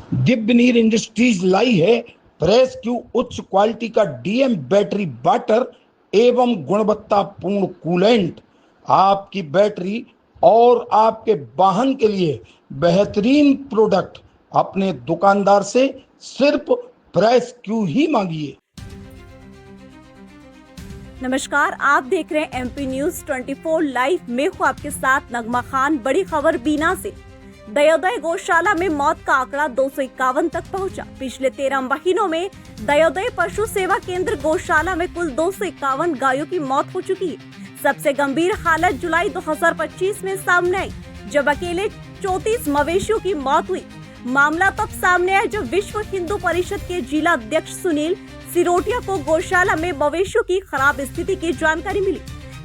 दिव्यनीर industries लाई है press Q उच्च quality का डीएम बैटरी वाटर एवं गुणवत्तापूर्ण कूलेंट। आपकी बैटरी और आपके वाहन के लिए बेहतरीन प्रोडक्ट अपने दुकानदार से सिर्फ प्रेस क्यू ही मांगिए। नमस्कार, आप देख रहे हैं एमपी न्यूज 24 लाइव। मैं हूं आपके साथ नगमा खान। बड़ी खबर बीना से। दयोदय गौशाला में मौत का आंकड़ा 251 तक पहुंचा। पिछले 13 महीनों में दयोदय पशु सेवा केंद्र गौशाला में कुल 251 गायों की मौत हो चुकी है। सबसे गंभीर हालत जुलाई 2025 में सामने आई, जब अकेले 34 मवेशियों की मौत हुई। मामला तब सामने आया जब विश्व हिंदू परिषद के जिला अध्यक्ष सुनील सिरोटिया को गौशाला में मवेशियों की खराब स्थिति की जानकारी मिली।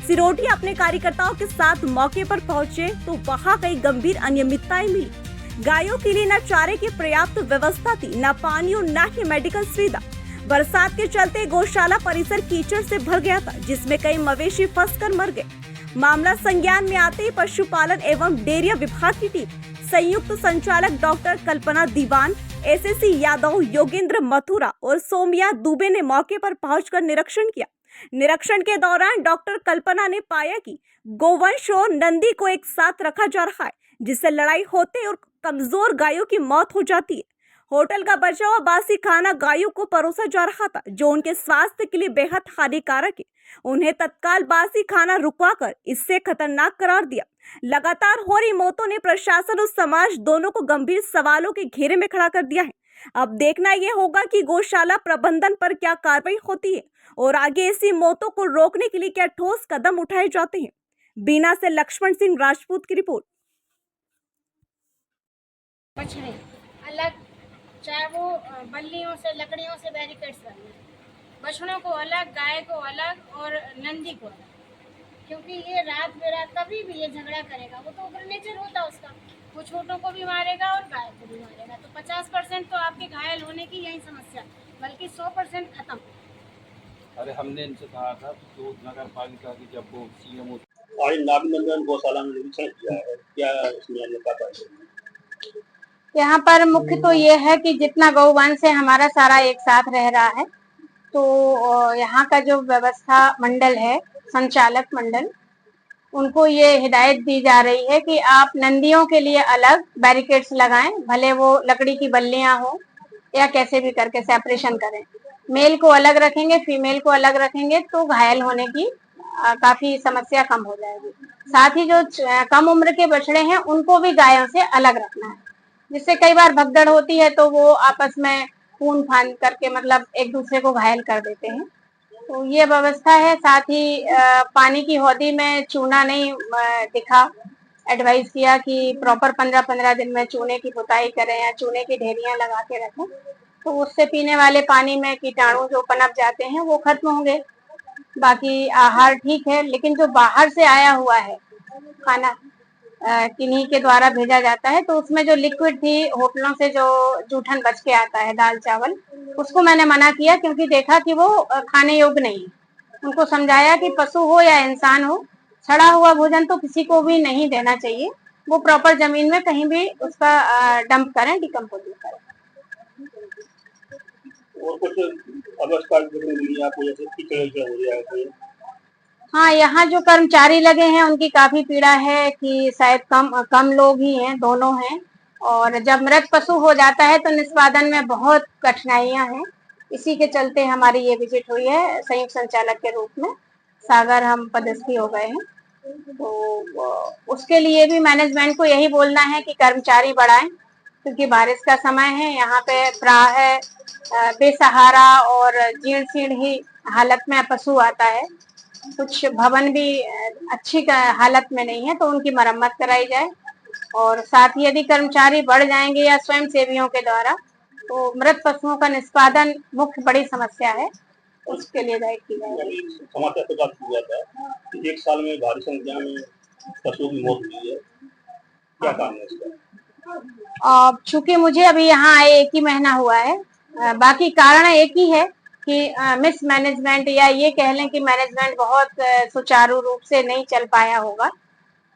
सिरोटिया अपने कार्यकर्ताओं के साथ मौके पर पहुंचे तो वहां कई गंभीर अनियमितताएं मिली। गायों के लिए न चारे की पर्याप्त व्यवस्था थी, न पानी और न ही मेडिकल सुविधा। बरसात के चलते गौशाला परिसर कीचड़ से भर गया था, जिसमें कई मवेशी फंसकर मर गए। मामला संज्ञान में आते ही पशुपालन एवं डेयरी विभाग की टीम संयुक्त संचालक डॉक्टर कल्पना दीवान, एसएससी यादव, योगेंद्र मथुरा और सोमिया दुबे ने मौके पर पहुंचकर निरीक्षण किया। निरीक्षण के दौरान डॉक्टर कल्पना ने पाया कि गोवंश और नंदी को एक साथ रखा जा रहा है, जिससे लड़ाई होते और कमजोर गायों की मौत हो जाती है। होटल का बचा हुआ बासी खाना गायों को परोसा जा रहा था, जो उनके स्वास्थ्य के लिए बेहद हानिकारक है। उन्हें तत्काल बासी खाना रुकवाकर इससे खतरनाक करार दिया। लगातार हो रही मौतों ने प्रशासन और समाज दोनों को गंभीर सवालों के घेरे में खड़ा कर दिया है। अब देखना यह होगा कि गौशाला प्रबंधन पर क्या कार्रवाई होती है और आगे ऐसी मौतों को रोकने के लिए क्या ठोस कदम उठाए जाते हैं। बीना से लक्ष्मण सिंह राजपूत की रिपोर्ट। बछड़े अलग, चाहे वो बल्लियों से, लकड़ियों से बैरिकेड्स बने, बछड़ों को अलग, गाय को अलग और नंदी को अलग, क्योंकि ये रात बेरात कभी भी ये झगड़ा करेगा। वो तो ऊपर नेचर होता है उसका, वो छोटों को भी मारेगा और गाय को भी मारेगा। तो 50% तो आपके घायल होने की यही समस्या, बल्कि 100% खत्म। अरे हमने इनसे कहा था तो नगर पालिका की जब वो सीएम आज नागनंदन गौशाला में निरीक्षण किया है, क्या इसमें अन्यता पाई? यहाँ पर मुख्य तो ये है कि जितना गौवंश है हमारा सारा एक साथ रह रहा है, तो यहाँ का जो व्यवस्था मंडल है, संचालक मंडल, उनको ये हिदायत दी जा रही है कि आप नंदियों के लिए अलग बैरिकेड्स लगाएं, भले वो लकड़ी की बल्लियां हो या कैसे भी करके सेपरेशन करें। मेल को अलग रखेंगे, फीमेल को अलग रखेंगे तो घायल होने की काफी समस्या कम हो जाएगी। साथ ही जो कम उम्र के बछड़े हैं उनको भी गायों से अलग रखना है, जिससे कई बार भगदड़ होती है तो वो आपस में खून फान करके मतलब एक दूसरे को घायल कर देते हैं। तो ये व्यवस्था है। साथ ही पानी की हौदी में चूना नहीं दिखा, एडवाइस किया कि प्रॉपर 15-15 दिन में चूने की पुताई करें या चूने की ढेरियां लगा के रखें, तो उससे पीने वाले पानी में कीटाणु जो पनप जाते हैं वो खत्म होंगे। बाकी आहार ठीक है, लेकिन जो बाहर से आया हुआ है खाना किन्हीं के द्वारा भेजा जाता है, तो उसमें जो लिक्विड थी होटलों से जो जूठन बच के आता है, दाल चावल, उसको मैंने मना किया क्योंकि देखा कि वो खाने योग्य नहीं है। उनको समझाया कि पशु हो या इंसान हो, सड़ा हुआ भोजन तो किसी को भी नहीं देना चाहिए। वो प्रॉपर जमीन में कहीं भी उसका डंप करें, डिकम्पोजिंग करें। और कुछ अवस्था मिली आपको, जैसे कीचड़ हो गया है? हाँ, यहाँ जो कर्मचारी लगे हैं उनकी काफी पीड़ा है कि शायद कम लोग ही हैं, दोनों हैं, और जब मृत पशु हो जाता है तो निष्पादन में बहुत कठिनाइयां हैं। इसी के चलते हमारी ये विजिट हुई है संयुक्त संचालक के रूप में। सागर हम पदस्थी हो गए हैं, तो उसके लिए भी मैनेजमेंट को यही बोलना है कि कर्मचारी बढ़ाएं, क्योंकि बारिश का समय है। यहाँ पे प्राय बेसहारा और जीर्ण शीर्ण ही हालत में पशु आता है। कुछ भवन भी अच्छी हालत में नहीं है, तो उनकी मरम्मत कराई जाए। और साथ ही यदि कर्मचारी बढ़ जाएंगे या स्वयं सेवियों के द्वारा, तो मृत पशुओं का निष्पादन मुख्य बड़ी समस्या है, उसके लिए दायित्व की जाएगी। समाचार के बाद हुआ था कि 1 साल में भारी संख्या में पशुओं की मौत हुई है, क्या कारण है इसका? चूंकि मुझे अभी यहाँ आए 1 ही महीना हुआ है, बाकी कारण एक ही है कि मिस मैनेजमेंट, या ये कह लें कि मैनेजमेंट बहुत सुचारू रूप से नहीं चल पाया होगा।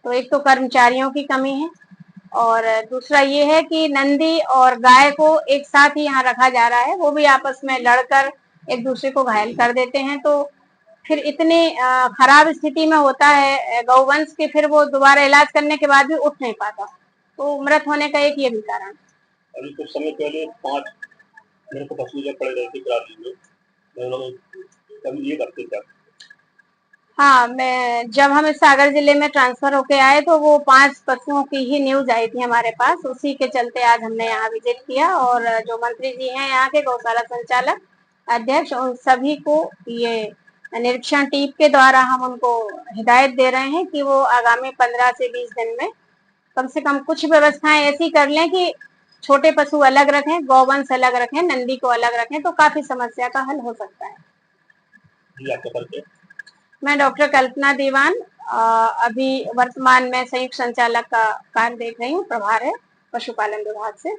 तो एक तो कर्मचारियों की कमी है, और दूसरा ये है कि नंदी और गाय को एक साथ ही यहाँ रखा जा रहा है, वो भी आपस में लड़कर एक दूसरे को घायल कर देते हैं। तो फिर इतनी खराब स्थिति में होता है गौवंश कि फिर वो दोबारा इलाज करने के बाद भी उठ नहीं पाता, तो मृत होने का एक ये भी कारण। अभी कुछ समय पहले 5 मेरे को पशु जब पड़े रहते कराली में, मैं लोग कभी ये करते क्या? हाँ, जब हम इस सागर जिले में ट्रांसफर होके आए तो वो 5 पशुओं की ही न्यूज आई थी हमारे पास, उसी के चलते आज हमने यहाँ विजिट किया और जो मंत्री जी हैं यहाँ के गौशाला संचालक अध्यक्ष, उन सभी को ये निरीक्षण टीम के द्वारा हम उनको हिदायत दे रहे हैं कि वो आगामी 15 से 20 दिन में कम से कम कुछ व्यवस्थाएं ऐसी कर लें कि छोटे पशु अलग रखें, गौवंश अलग रखें, नंदी को अलग रखें, तो काफी समस्या का हल हो सकता है। जी, आपका परिचय? मैं डॉक्टर कल्पना दीवान अभी वर्तमान में संयुक्त संचालक का कार्य देख रही हूँ, प्रभार है पशुपालन विभाग से।